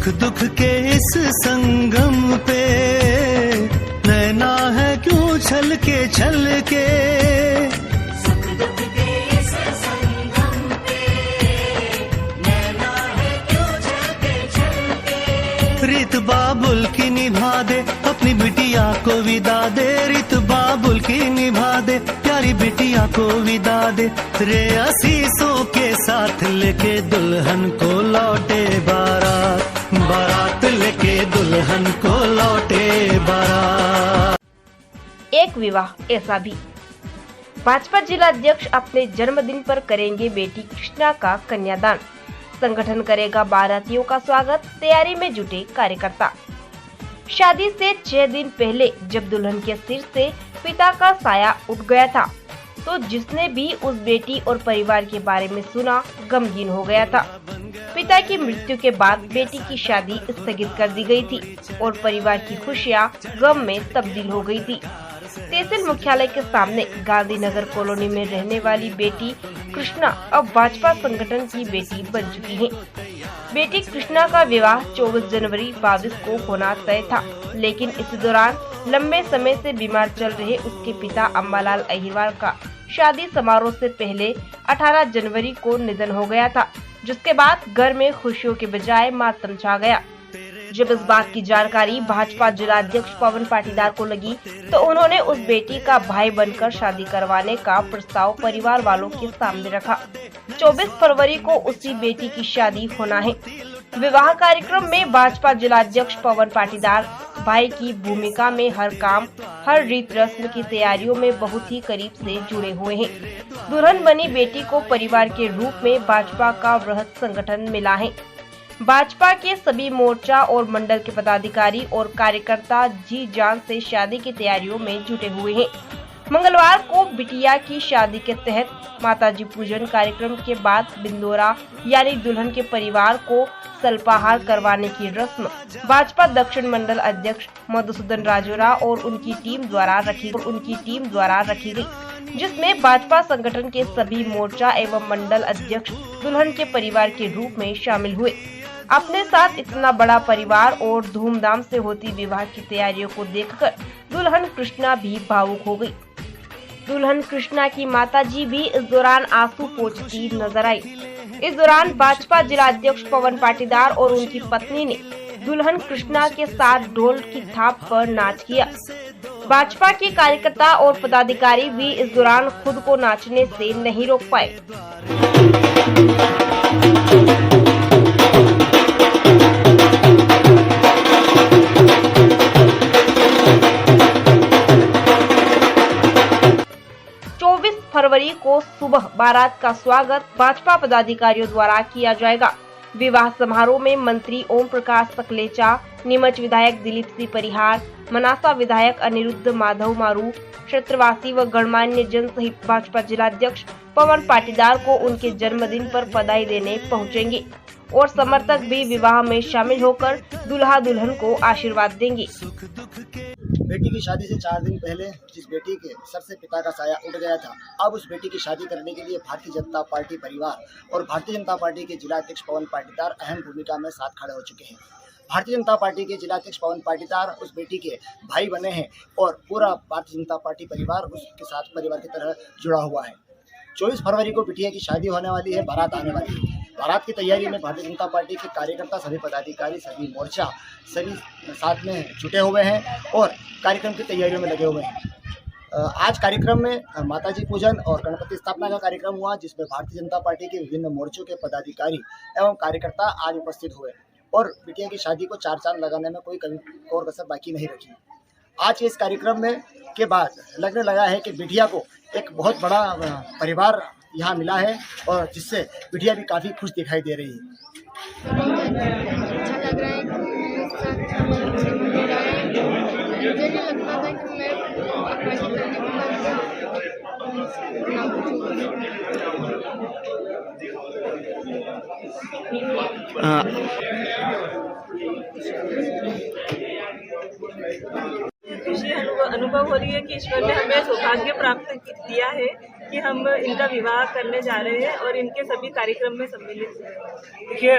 सुख दुख के इस संगम पे नैना है क्यों छल के सुख दुख के इस संगम पे नैना है क्यों छल के रित बाबुल की निभा दे अपनी बिटिया को विदा दे, रित बाबुल की निभा दे प्यारी बिटिया को विदा दे, रे आशीषों के साथ लेके दुल्हन को लौटे बारात, बारात लेके दुल्हन को लौटे बारात। एक विवाह ऐसा भी। भाजपा जिला अध्यक्ष अपने जन्मदिन पर करेंगे बेटी कृष्णा का कन्यादान, संगठन करेगा बारातियों का स्वागत, तैयारी में जुटे कार्यकर्ता। शादी से 6 दिन पहले जब दुल्हन के सिर से पिता का साया उठ गया था, तो जिसने भी उस बेटी और परिवार के बारे में सुना गमगीन हो गया था। पिता की मृत्यु के बाद बेटी की शादी स्थगित कर दी गई थी और परिवार की खुशियां गम में तब्दील हो गई थी। तहसील मुख्यालय के सामने गांधीनगर कॉलोनी में रहने वाली बेटी कृष्णा अब भाजपा संगठन की बेटी बन चुकी है। बेटी कृष्णा का विवाह 24 जनवरी 22 को होना तय था, लेकिन इस दौरान लंबे समय से बीमार चल रहे उसके पिता अम्बालाल अहिरवार का शादी समारोह से पहले 18 जनवरी को निधन हो गया था, जिसके बाद घर में खुशियों के बजाय मातम छा गया। जब इस बात की जानकारी भाजपा जिला अध्यक्ष पवन पाटीदार को लगी, तो उन्होंने उस बेटी का भाई बनकर शादी करवाने का प्रस्ताव परिवार वालों के सामने रखा। 24 फरवरी को उसी बेटी की शादी होना है। विवाह कार्यक्रम में भाजपा जिला अध्यक्ष पवन पाटीदार भाई की भूमिका में हर काम, हर रीत रस्म की तैयारियों में बहुत ही करीब से जुड़े हुए हैं। दुल्हन बनी बेटी को परिवार के रूप में भाजपा का वृहद संगठन मिला है। भाजपा के सभी मोर्चा और मंडल के पदाधिकारी और कार्यकर्ता जी जान से शादी की तैयारियों में जुटे हुए हैं। मंगलवार को बिटिया की शादी के तहत माताजी पूजन कार्यक्रम के बाद बिंदोरा यानी दुल्हन के परिवार को सल्पाहार करवाने की रस्म भाजपा दक्षिण मंडल अध्यक्ष मधुसूदन राजोरा और उनकी टीम द्वारा रखी गई, जिसमें भाजपा संगठन के सभी मोर्चा एवं मंडल अध्यक्ष दुल्हन के परिवार के रूप में शामिल हुए। अपने साथ इतना बड़ा परिवार और धूमधाम से होती विवाह की तैयारियों को देखकर दुल्हन कृष्णा भी भावुक हो गई। दुल्हन कृष्णा की माताजी भी इस दौरान आंसू पोंछती नजर आई। इस दौरान भाजपा जिला अध्यक्ष पवन पाटीदार और उनकी पत्नी ने दुल्हन कृष्णा के साथ ढोल की थाप पर नाच किया। भाजपा के कार्यकर्ता और पदाधिकारी भी इस दौरान खुद को नाचने से नहीं रोक पाए। 24 फरवरी को सुबह बारात का स्वागत भाजपा पदाधिकारियों द्वारा किया जाएगा। विवाह समारोह में मंत्री ओम प्रकाश सकलेचा, नीमच विधायक दिलीप सिंह परिहार, मनासा विधायक अनिरुद्ध माधव मारू, क्षेत्रवासी व गणमान्य जन सहित भाजपा जिला अध्यक्ष पवन पाटीदार को उनके जन्मदिन पर बधाई देने पहुंचेंगे और समर्थक भी विवाह में शामिल होकर दुल्हा दुल्हन को आशीर्वाद देंगे। बेटी की शादी से 4 दिन पहले जिस बेटी के सर से पिता का साया उठ गया था, अब उस बेटी की शादी करने के लिए भारतीय जनता पार्टी परिवार और भारतीय जनता पार्टी के जिला अध्यक्ष पवन पाटीदार अहम भूमिका में साथ खड़े हो चुके हैं। भारतीय जनता पार्टी के जिला अध्यक्ष पवन पाटीदार उस बेटी के भाई बने हैं और पूरा भारतीय जनता पार्टी परिवार उसके साथ परिवार की तरह जुड़ा हुआ है। 24 फरवरी को बिटिया की शादी होने वाली है, बारात आने वाली है। बारात की तैयारी में भारतीय जनता पार्टी के कार्यकर्ता, सभी पदाधिकारी, सभी मोर्चा सभी साथ में जुटे हुए हैं और कार्यक्रम की तैयारियों में लगे हुए हैं। आज कार्यक्रम में माताजी पूजन और गणपति स्थापना का कार्यक्रम हुआ, जिसमें भारतीय जनता पार्टी के विभिन्न मोर्चों के पदाधिकारी एवं कार्यकर्ता आज उपस्थित हुए और बिटिया की शादी को 4 चांद लगाने में कोई कमी और कसर बाकी नहीं रखी। आज के इस कार्यक्रम में के बाद लगने लगा है कि बिटिया को एक बहुत बड़ा परिवार यहाँ मिला है और जिससे बिटिया भी काफ़ी खुश दिखाई दे रही है। अच्छा लग रहा है कि मेरे साथ मुझे लगता था कि मैं अपना खुशी अनुभव हो रही है कि ईश्वर ने हमें सौभाग्य प्राप्त किया है कि हम इनका विवाह करने जा रहे हैं और इनके सभी कार्यक्रम में सम्मिलित हैं। देखिए,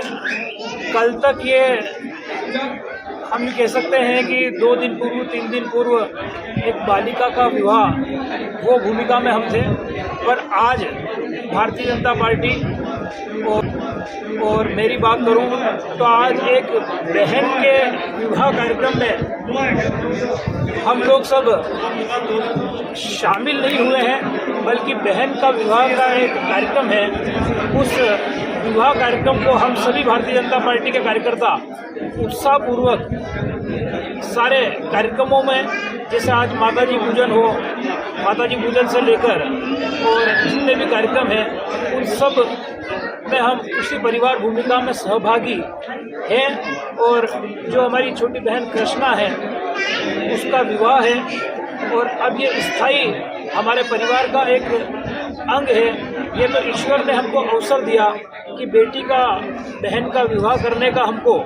कल तक ये हम ये कह सकते हैं कि 2 दिन पूर्व 3 दिन पूर्व एक बालिका का विवाह वो भूमिका में हम थे, पर आज भारतीय जनता पार्टी और मेरी बात करूं तो आज एक बहन के विवाह कार्यक्रम में हम लोग सब शामिल नहीं हुए हैं, बल्कि बहन का विवाह का एक कार्यक्रम है। उस विवाह कार्यक्रम को हम सभी भारतीय जनता पार्टी के कार्यकर्ता उत्साहपूर्वक सारे कार्यक्रमों में, जैसे आज माताजी पूजन हो, माताजी पूजन से लेकर और जितने भी कार्यक्रम हैं उन सब में हम उसी परिवार भूमिका में सहभागी हैं। और जो हमारी छोटी बहन कृष्णा है उसका विवाह है, और अब ये स्थायी हमारे परिवार का एक अंग है। ये तो ईश्वर ने हमको अवसर दिया कि बेटी का, बहन का विवाह करने का हमको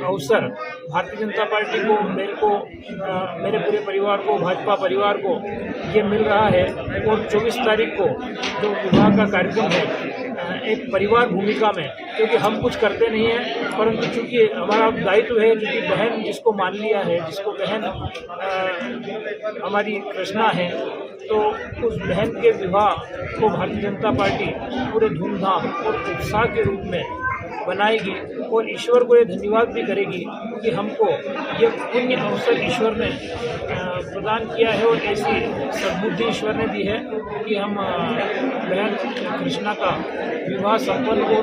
अवसर भारतीय जनता पार्टी को, मेरे को, मेरे पूरे परिवार को, भाजपा परिवार को ये मिल रहा है। और 24 तारीख को जो विवाह का कार्यक्रम है एक परिवार भूमिका में, क्योंकि हम कुछ करते नहीं हैं, परंतु चूँकि हमारा दायित्व है, क्योंकि बहन जिसको मान लिया है, जिसको बहन हमारी कृष्णा है, तो उस बहन के विवाह को भारतीय जनता पार्टी पूरे धूमधाम और उत्साह के रूप में बनाएगी। और ईश्वर को ये धन्यवाद भी करेगी कि हमको ये पुण्य अवसर ईश्वर ने प्रदान किया है, और ऐसी सद्बुद्धि ईश्वर ने दी है कि हम बहन कृष्णा का विवाह संपन्न हो।